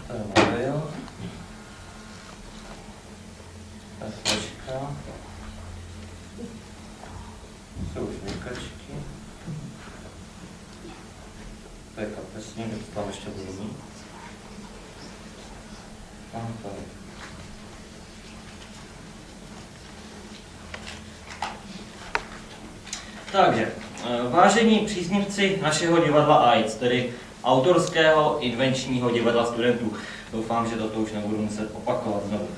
To je mobil. Složka. Jsou už vykačky. To je kapesník, to tam ještě budu mít. Takže, vážení příznivci našeho divadla AIDS, tedy autorského invenčního divadla studentů. Doufám, že toto už nebudu muset opakovat znovu.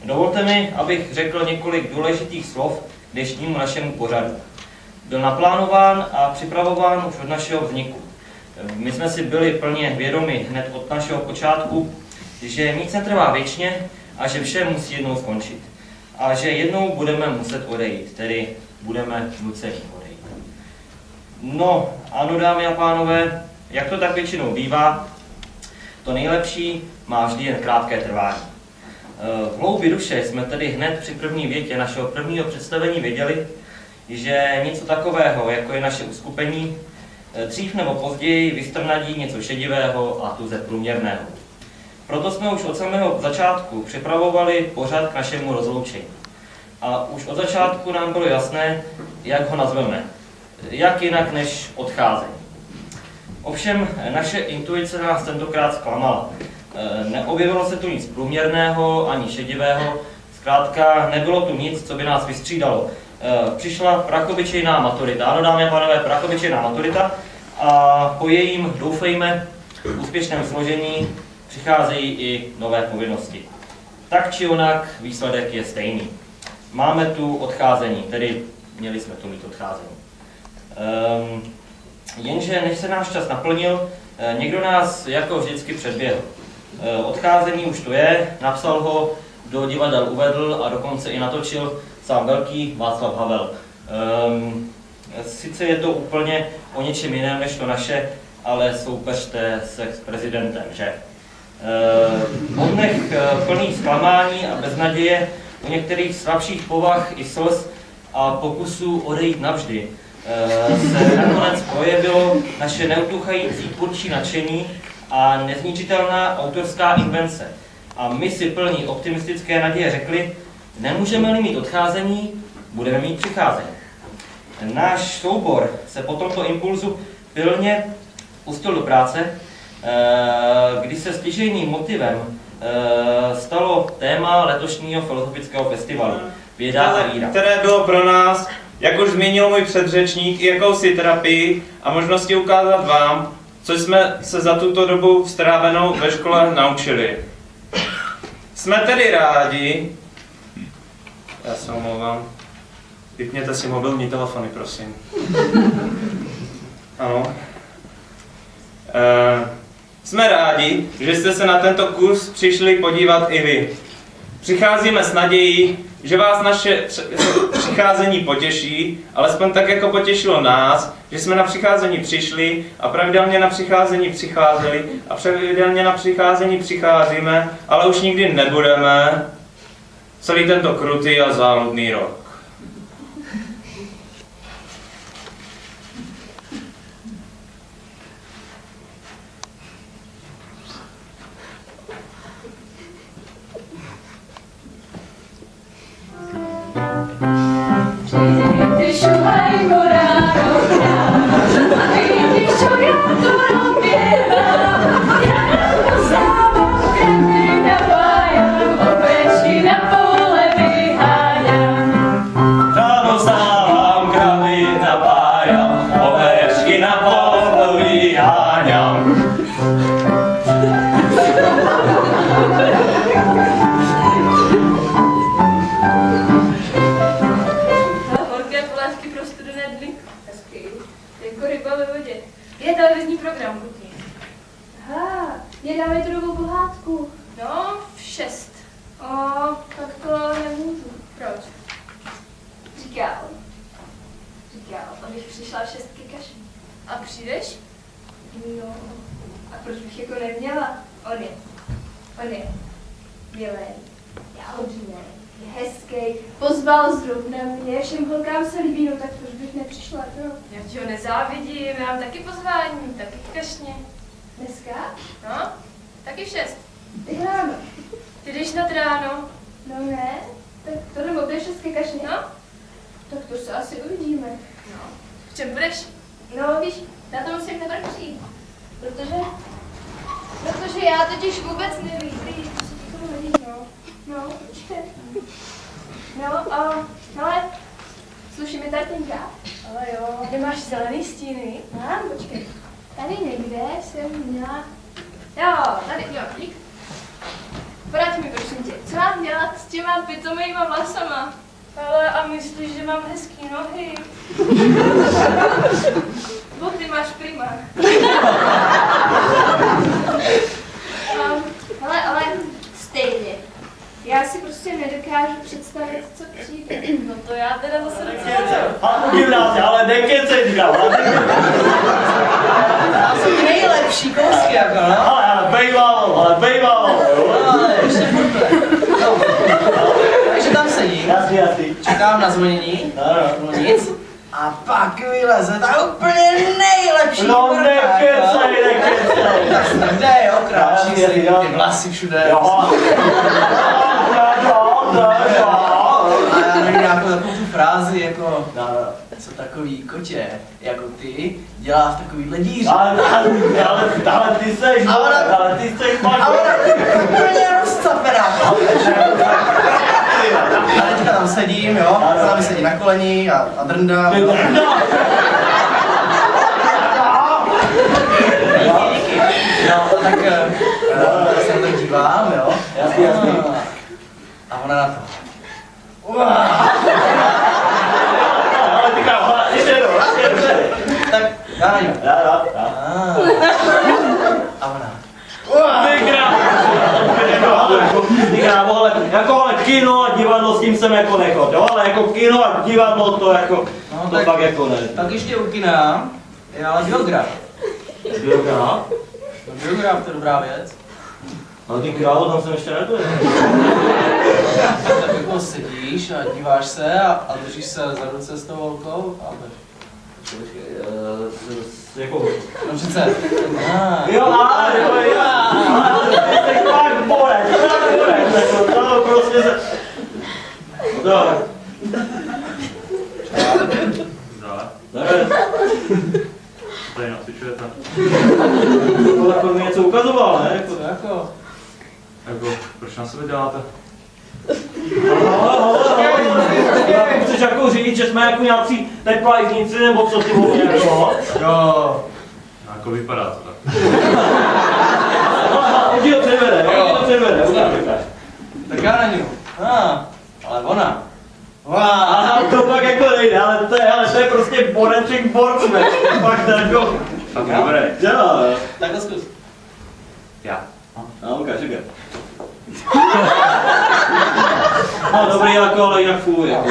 Dovolte mi, abych řekl několik důležitých slov k dnešnímu našemu pořadu. Byl naplánován a připravován už od našeho vzniku. My jsme si byli plně vědomi hned od našeho počátku, že nic netrvá věčně a že vše musí jednou skončit. A že jednou budeme muset odejít, tedy budeme nuceni odejít. No, ano, dámy a pánové, jak to tak většinou bývá, to nejlepší má vždy jen krátké trvání. V hloubi duše jsme tedy hned při první větě našeho prvního představení věděli, že něco takového, jako je naše uskupení, dřív nebo později vystrnadí něco šedivého a tuze průměrného. Proto jsme už od samého začátku připravovali pořad k našemu rozloučení. A už od začátku nám bylo jasné, jak ho nazveme. Jak jinak než odcházení. Ovšem naše intuice nás tentokrát zklamala. Neobjevilo se tu nic průměrného ani šedivého, zkrátka nebylo tu nic, co by nás vystřídalo. Přišla prachobyčejná maturita, ano dámy a pánové, prachobyčejná maturita a po jejím, doufejme, úspěšném složení přicházejí i nové povinnosti. Tak či onak výsledek je stejný. Máme tu odcházení, tedy měli jsme tu mít odcházení. Jenže než se náš čas naplnil, někdo nás jako vždycky předběhl. Odcházení už to je, napsal ho, do divadel uvedl a dokonce i natočil sám velký Václav Havel. Sice je to úplně o něčem jiném než to naše, ale soupeřte se s prezidentem, že? Oddech plný zklamání a beznaděje, u některých slabších povah i slz a pokusů odejít navždy se nakonec projevilo naše neutuchající tvůrčí nadšení a nezničitelná autorská invence. A my si plní optimistické naděje řekli, nemůžeme-li mít odcházení, budeme mít přicházení. Náš soubor se po tomto impulzu pilně pustil do práce, kdy se stěžejním motivem stalo téma letošního filozofického festivalu Věda a víra. Které bylo pro nás, jak už zmínil můj předřečník, i jakousi terapii a možnosti ukázat vám, co jsme se za tuto dobu strávenou ve škole naučili. Jsme tedy rádi, já se omlouvám, vypněte si mobilní telefony, prosím. Ano. Jsme rádi, že jste se na tento kurz přišli podívat i vy. Přicházíme s nadějí, že vás naše přicházení potěší, alespoň tak, jako potěšilo nás, že jsme na přicházení přišli a pravidelně na přicházení přicházeli a pravidelně na přicházení přicházíme, ale už nikdy nebudeme celý tento krutý a záludný rok. Pozval zrovna mě, všem holkám se líbí, no tak proč bych nepřišla, no? Já ti ho nezávidím, já mám taky pozvání, taky kašně. Dneska? No, taky v 6. Ty ráno. Ty jdeš nad ráno. No ne, tak to nebo běž ke kašně. No, Tak to se asi uvidíme. no. V čem budeš? No víš, na to musím nebrat přijít. Protože já totiž vůbec nevím, prý, co ti tomu nevíš, no. No, počkej. No, ale, sluší mi tatinka. Ale jo, kde máš zelený stíny? Mám, počkej. Tady někde jsem měla... Jo, tady, jo, dík. Poraď mi, prosím tě, co mám dělat s těma pitomejma vlasama? Ale a myslíš, že mám hezký nohy? Boty máš prima. Ale stejně. Já si prostě nedokážu představit, co přijde. No to já teda zase nechci. Ale udivná se, ale nekecej, říkám, ale To jsou nejlepší kousky, jako no. ale bejvalo, jo. Ale ještě furt. No. Takže tam sedím, Jasný. čekám na zvonění, No. nic. A pak vyleze ta úplně nejlepší No porka, nekecej. Kde je okráčí Jasně, se jo. ty vlasy všude. Jo. A já nevím nějakou takovou tu frázi, jako No. co takový kotě, jako ty, dělá v takovýhle díře. Ale ty seš, ale ty seš A ona úplně rozcapená. A teďka tam sedím, jo, tam sedí na koleni a drndám. Jo. No, tak se na to dívám, jo. Jasný. A ona na to. Ale ty kámo, ještě jednou. Tak já na ní. Já. A ona. Ty krávo, ale kino a divadlo s tím jsem jako nechod, jo, ale jako kino a divadlo to jako, No, to tak- pak jako ne. Tak ještě u kina je ale geograf. Geograf? No, geograf to je dobrá věc. Ale ty krávo, tam jsem ještě nebyl. Tak jako sedíš a díváš se a držíš se za ruce s tou holkou a jdeš. Jako... No přece. Jo, ale ty jsi fakt borec, jako to prostě se... No. Tady nacvičujete. To jako mi něco ukazoval, ne? Co jako? Jako, proč na sebe děláte? Chceš jako říct, že jsme jako nějací teplajzníci, nebo co ty vole, jako? Jo. Jako vypadá to tak. Už to předvede, Tak já na ní. Ale ona. A to pak jako nejde, ale to je prostě boreček borcme, pak to jako... Tak dobré. Jo, Tak to zkus. Já. no ukáž. No dobrý jako, ale jinak fuj, jako.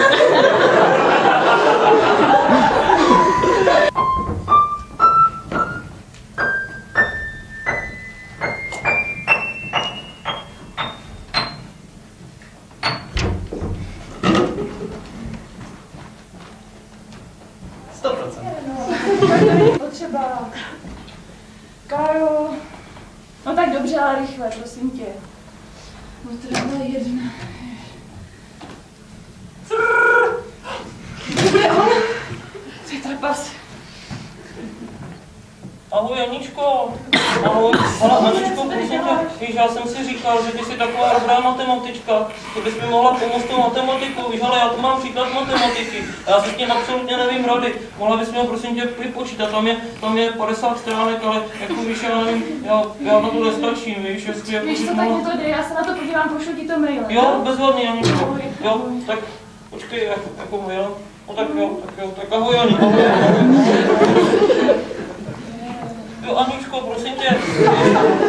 Potřeba. Kájo. No tak dobře, ale rychle, prosím tě. No teda jedna. Bude on? To je trapas. Ahoj Aničko, ahoj, ale Aničko, prosím tě, víš, já jsem si říkal, že ty jsi taková dobrá matematička, že bys mi mohla pomoct tou matematikou, víš, ale já tu mám příklad matematiky, já si s tím absolutně nevím rady, mohla bys mi ho prosím tě vypočítat, tam je 50 stránek, ale jako víš, já nevím, já na to nestačím, víš, jestli jako Víš bys co, tak mohla... mi to dej, já se na to podívám, pošlu ti to mailem. Jo, bezvadný Aničko, Ahoj. jo, tak počkej, jako jo, no tak jo, tak ahoj Ani, Jo, Aničko, prosím tě,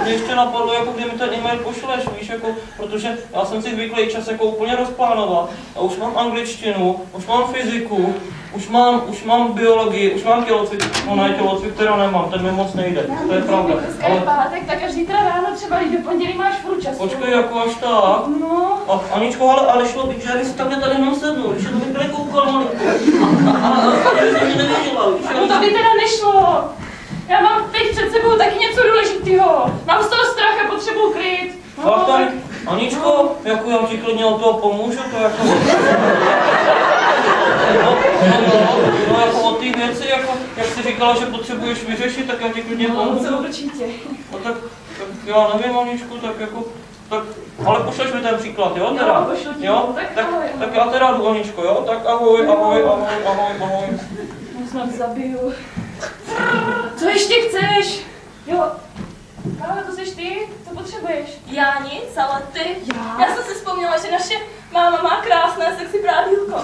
mě ještě napadlo, jako kdy mi ten e-mail pošleš, víš, jako, protože já jsem si zvyklý čas jako úplně rozplánovat a už mám angličtinu, už mám fyziku, už mám biologii, už mám tělocvik, no ne, tělocvik teda nemám, ten mi moc nejde, to je pravda, Dneska je ale pátek, tak až zítra ráno třeba, když do pondělí máš furt čas. počkej, jako až tak. No. A Aničko, ale šlo by, že já bych si takhle tady jenom sednul, když to bych nekoukal malinko. A já bych mě nevěděla, víš, No to by teda nešlo. Já mám teď před sebou taky něco důležitého. Mám z toho strach a potřebuji klid. No Fakt tam, Aničko, jako já ti klidně od toho pomůžu, to jako... No, jako o ty věci, jako, jak jsi říkala, že potřebuješ vyřešit, tak já ti klidně pomůžu. No, určitě. No tak já nevím, Aničku, tak jako... Tak, ale pošleš mi ten příklad, jo, teda? Jo, pošlu ti, jo? tak ahoj, tak já teda jdu, Aničko, jo? Tak ahoj. No, snad zabiju. Co ještě chceš? Jo. Kámo, to jsi ty? Co potřebuješ? Já nic, ale ty. Já? Já jsem si vzpomněla, že naše máma má krásné sexy prádílko.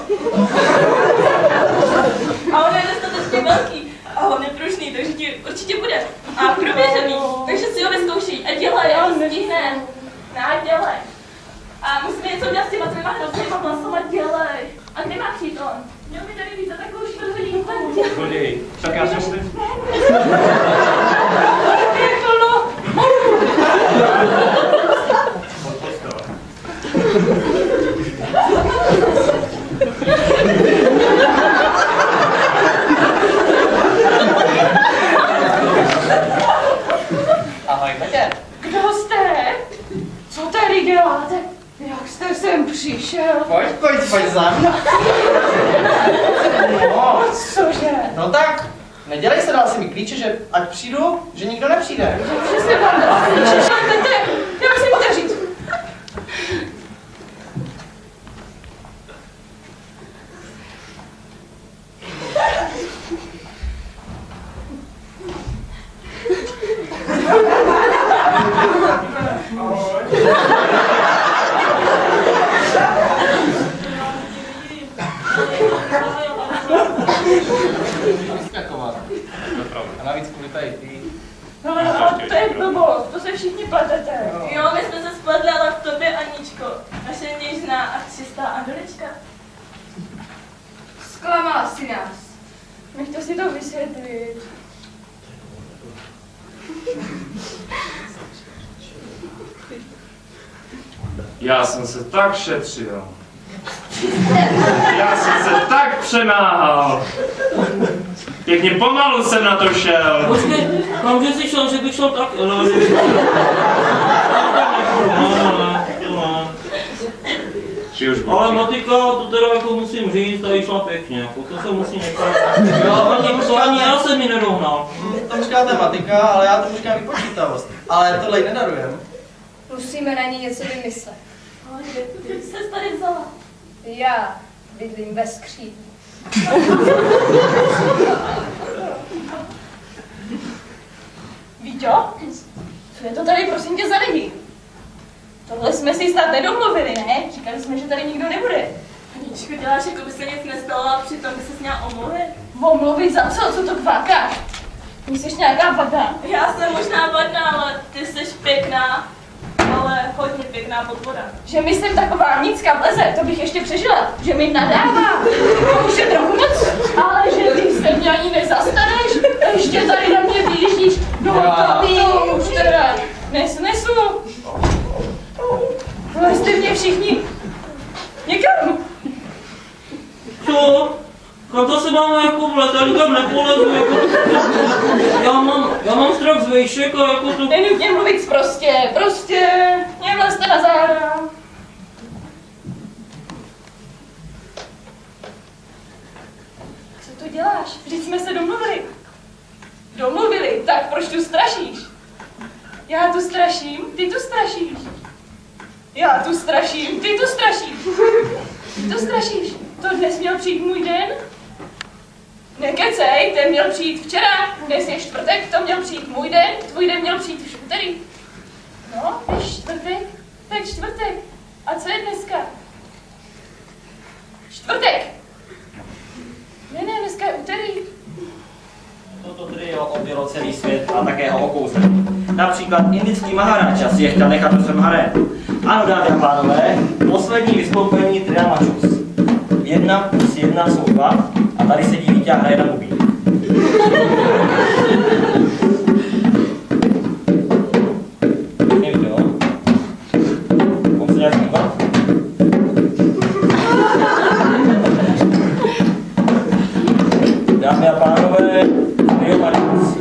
A on je dostatečně velký. A on je pružný, takže ti určitě bude. A prověřený, takže si ho vyzkouší. A dělej, já to stihne. Ne, dělej. A musíme něco udělat s těma tvýma hroznýma vlasama, dělej. A kde má přijít on? Měl by tady být za takovou čtvrthodinku. Chodí. Tak já jsem si... Ahoj, Petě. Kdo jste? Co tady děláte? Jak jste sem přišel? Pojď za mnou. No, Cože? no tak, nedělej se, dal si mi klíče, že ať přijdu, že nikdo nepřijde. Přesně vám dala klíče, já musím otevřít. Vyskakovat. A navíc kvůli tady ty. No, ale to je blbost, to se všichni pletete. Jo, my jsme se spletli, ale v tobě, Aničko. Naše něžná a čistá Angelička. Zklamala si nás. Nechte si to vysvětlit. Já jsem se tak šetřil. Já jsem se tak přemáhal. Pěkně pomalu jsem na to šel. Počkej, kam že jsi šel, že bych šel tak... Či už Ale Matika, to teda jako musím říct, tady šla pěkně, jako to se musí nechat. Ani já jsem mi nedohnal. Tomu říká tematika, ale já tomu říkám vypočítavost. Ale tohle jí nedarujem. Musíme na ní něco vymyslet. Ale kde jsi se tady vzala? Já bydlím ve skříni. Víťo? Co je to tady, prosím tě, za lidi? Tohle jsme si snad nedomluvili, ne? Říkali jsme, že tady nikdo nebude. Aničko, děláš, jako by se nic nestalo a přitom by se měla omluvit. Omluvit za co? Co to kvákáš? Ty jsi nějaká vada. Já jsem možná vadná, ale ty jsi pěkná. Ale hodně pěkná podpora. Že mi sem taková nicka vleze, to bych ještě přežila. Že mi nadává. To už je trochu moc. Ale že ty se mě ani nezastaneš. Ještě tady na mě vyjíždíš. No to už teda nesnesu. Vlezte mě všichni někam. Co? Kam to se máme jako vlet, já nikam nepolezu, jako... Já mám strach z vejšek a jako to... Nenutně mluvit prostě nevlezte na záda. Co to děláš? Vždyť jsme se domluvili. Domluvili, tak proč tu strašíš? Já tu straším, ty tu strašíš. Já tu straším, ty tu strašíš. Ty tu strašíš. To dnes měl přijít můj den? Nekecej, ten měl přijít včera, dnes je čtvrtek, to měl přijít můj den, tvůj den měl přijít už úterý. No, je čtvrtek, tak čtvrtek. A co je dneska? Čtvrtek. Ne, dneska je úterý. Toto trio objelo celý svět a také ho okousli. Například indický Maharaja si je chtěl nechat do svém harému. Ano, dámy a pánové, poslední vystoupení tria Machos. 1+1 jsou 2 a tady sedí Vítě a hraje na mobil. Nevíte, jo? Mohl se nějak dívat? Dámy a pánové, trio Machos.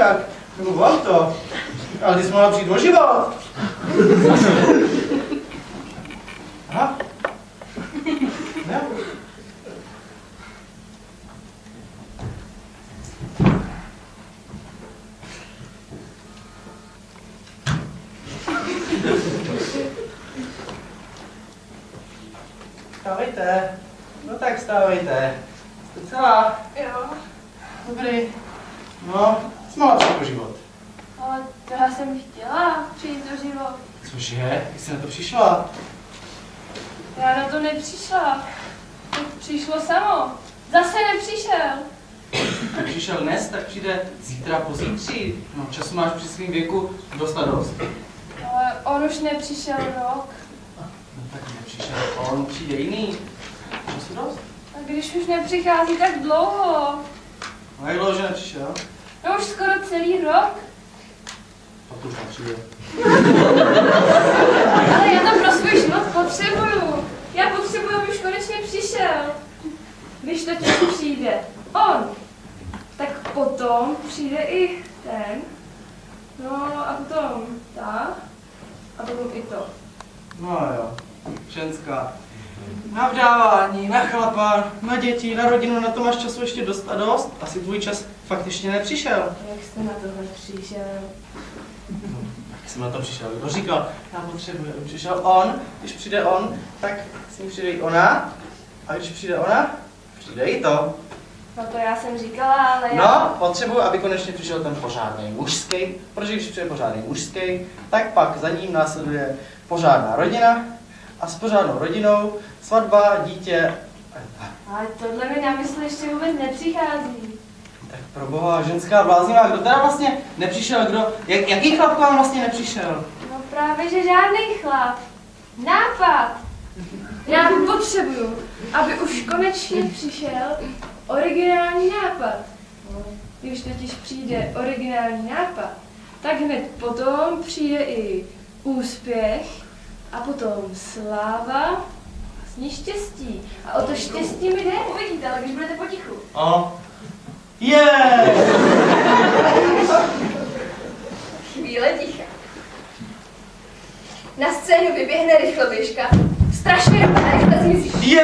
však. Nebo vám to. Ale ty jsi mohla přijít o život. Aha. Ne? Vstávejte. No tak vstávejte. Jste celá? Jo, Dobrý. No, jsi mohla přijít o život. ale to já jsem chtěla přijít do život. Cože? Jak jsi na to přišla? Já na to nepřišla. To přišlo samo. Zase nepřišel. Jak přišel dnes, tak přijde zítra pozítří. No, času máš při svým věku dost a dost. Ale on už nepřišel rok. No tak nepřišel on, přijde jiný. Času dost? A když už nepřichází tak dlouho. No jak dlouho, že nepřišel? No už skoro celý rok. Pak už nepřijde. Ale já to pro svůj život potřebuju. Já potřebuju, aby už konečně přišel. Když totiž přijde on, tak potom přijde i ten. No a potom ta. A potom i to. No jo, ženská. Na vdávání, na chlapa, na děti, na rodinu, na to máš času ještě dost a dost. Asi tvůj čas fakt ještě nepřišel. Jak jste na tohle přišel? Jak jsem na to přišel? Kdo říkal, já potřebuji, aby přišel on. Když přijde on, tak s ním přijde i ona. A když přijde ona, přijde i to. No to já jsem říkala, ale já... No, potřebuji, aby konečně přišel ten pořádný mužský, protože když přijde pořádný mužský, tak pak za ním následuje pořádná rodina a s pořádnou rodinou svatba, dítě. Ale tohle mi na mysli ještě vůbec nepřichází. Tak pro boha, ženská bláznivá, kdo teda vlastně nepřišel, jaký chlap k vám vlastně nepřišel? No právě, že žádný chlap. Nápad. Já potřebuju, aby už konečně přišel originální nápad. Když totiž přijde originální nápad, tak hned potom přijde i úspěch a potom sláva a s ní štěstí. A o to štěstí mi jde, uvidíte, ale když budete potichu. Chvíle ticha. Na scénu vyběhne rychloběžka. Strašně dopadá, rychle zmizí.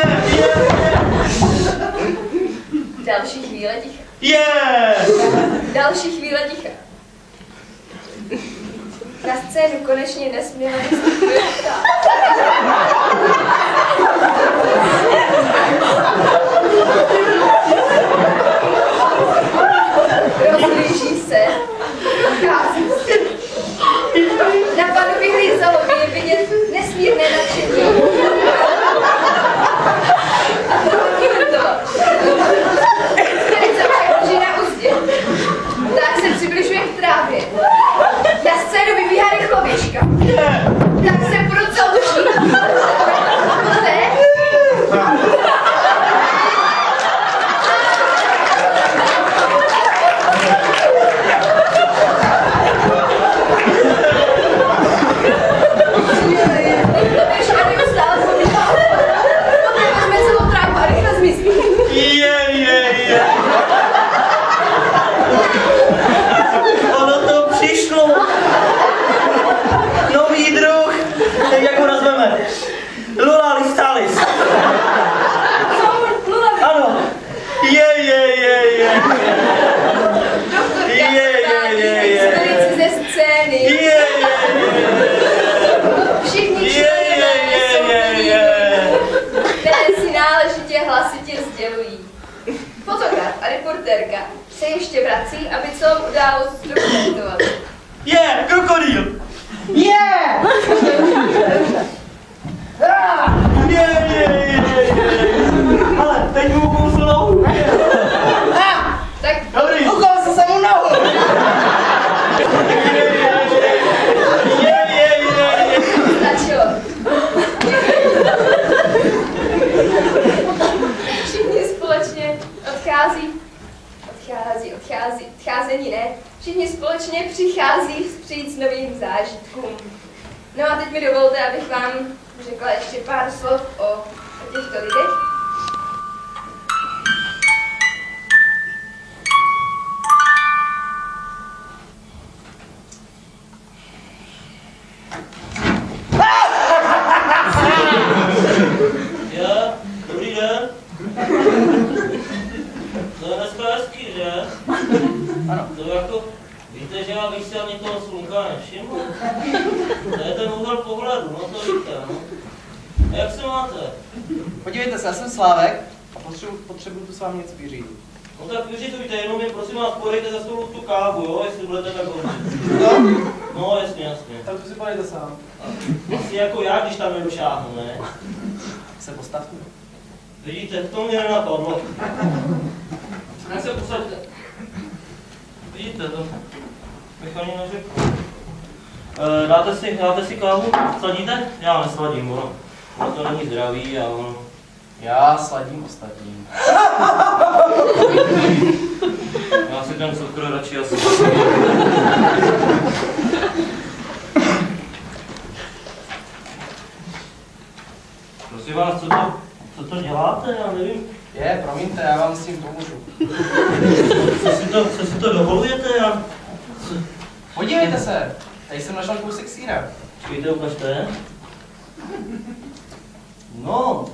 Další chvíle ticha. Další chvíle ticha. Na scénu konečně nesměle vystupuje ptát. Rozlíží se. Prochází se. Na panu vyhlízalovi je vidět nesmírné nadšení. A to komentovat. Velice však drží na úzdě. Tak se přibližuje k trávě. Na scénu vybíhá rychloběžka. Tak se procoučí. Poté rychloběžka neustále pobíhá. Poté vezme celou trávu a rychle zmizí. Ono to přišlo. Nový druh. Tak jak ho nazveme? Lulalis talis. Ano. Doktorka provádí expedici ze scény. Všichni členové jsou povídání, které si náležitě hlasitě sdělují. Fotograf a reportérka se ještě vrací, aby celou událost dokumentovali. Krokodýl. Ale teď mu kouslo. Tak Dobrý, ukol se samou nohu. stačilo. Všichni společně odcházení ne. Všichni společně přichází vstříc novým zážitkům. No a teď mi dovolte, abych vám řekla ještě pár slov o těchto lidech. dneska hezký, že? Ano. To jako, víte, že já bych si ani toho slunka nevšiml. To je ten úhel pohledu, no to víte, no. A jak se máte? Podívejte se, já jsem Slávek a potřebuju tu s vámi něco vyřídit. No tak vyřizujte, jenom mi prosím vás podejte za stolu tu kávu, jo, jestli budete tak hodně. No, No jasně, jasně. tak to si podejte sám. Asi jako já, když tam jedu šáhnu, ne? Se postavte. Vidíte, to mě nenapadlo. Tak se posaďte. Vidíte to? Bych ani neřekl. Dáte si kávu? Sladíte? Já nesladím, ono to není zdravý a ono... Já sladím ostatním. Já si ten cukr radši asi... Prosím vás, co to děláte? Já nevím. Promiňte, já vám s tím pomůžu. Co si to dovolujete? Podívejte se, tady jsem našel kousek sýra. Počkejte, ukažte. No,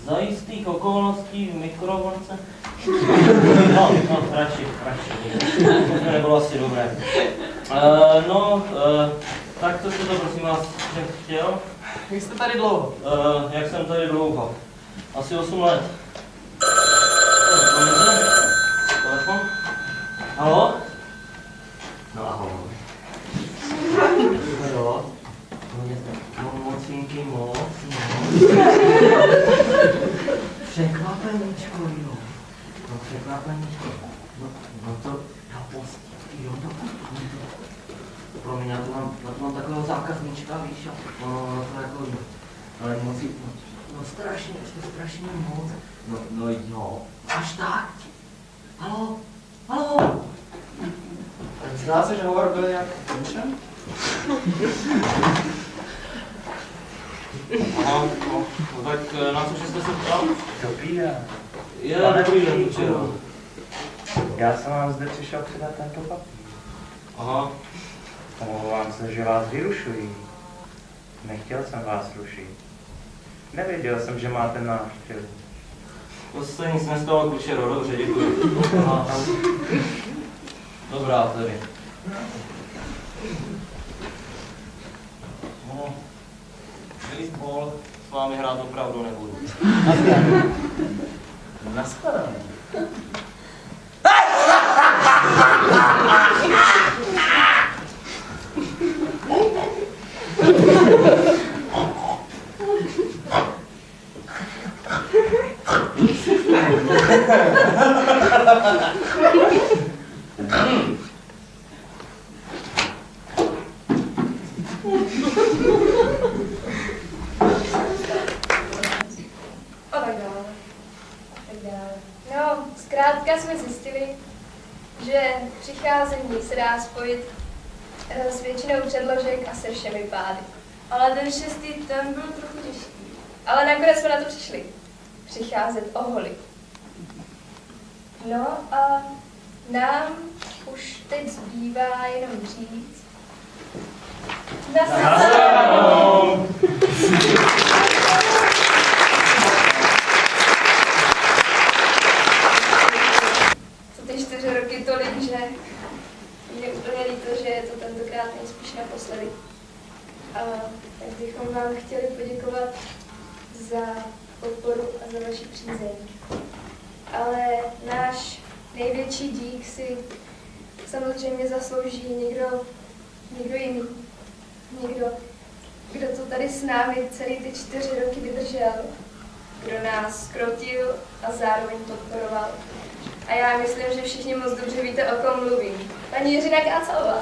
za jistých okolností v mikrovlnce. No, radši. To nebylo asi dobré. Tak co jste to prosím vás chtěl? Jak jste tady dlouho? Jak jsem tady dlouho? Asi 8 let. Telefon? Haló? No ahoj. Jo. Mocinky moc, no. Překvapeníčko, jo. No překvapeníčko. No to, jo to. Promiň, já tu mám takového zákazníčka, víš, no to jako, ale moci, no strašně moc. No jo, až tak. Haló? Zdá se, že hovor byl nějak končen? No, tak na co jste se ptal? Dobrý den. Dobrý den, včera. Já jsem vám zde přišel předat tento papír. Aha. Omlouvám se, že vás vyrušuji. Nechtěl jsem vás rušit. Nevěděl jsem, že máte návštěvu. To se nic nestalo, Kučero, dobře, děkuji. Aha. Dobrá tedy. No, baseball s vámi hrát opravdu nebudu. Naschledanou. No, zkrátka jsme zjistili, že přicházení se dá spojit s většinou předložek a se všemi pády. Ale ten 6. ten byl trochu těžký. Ale nakonec jsme na to přišli. Přicházet oholi. No a nám už teď zbývá jenom říct. Nashledanou. Za ty 4 roky tolik, že mě úplně líto, že je to tentokrát nejspíš naposledy. A tak bychom vám chtěli poděkovat za podporu a za vaši přízeň. Ale náš největší dík si samozřejmě zaslouží někdo jiný. Někdo, kdo to tady s námi celý ty 4 roky vydržel, kdo nás krotil a zároveň podporoval. A já myslím, že všichni moc dobře víte, o kom mluvím. Paní Jiřina Kácalová.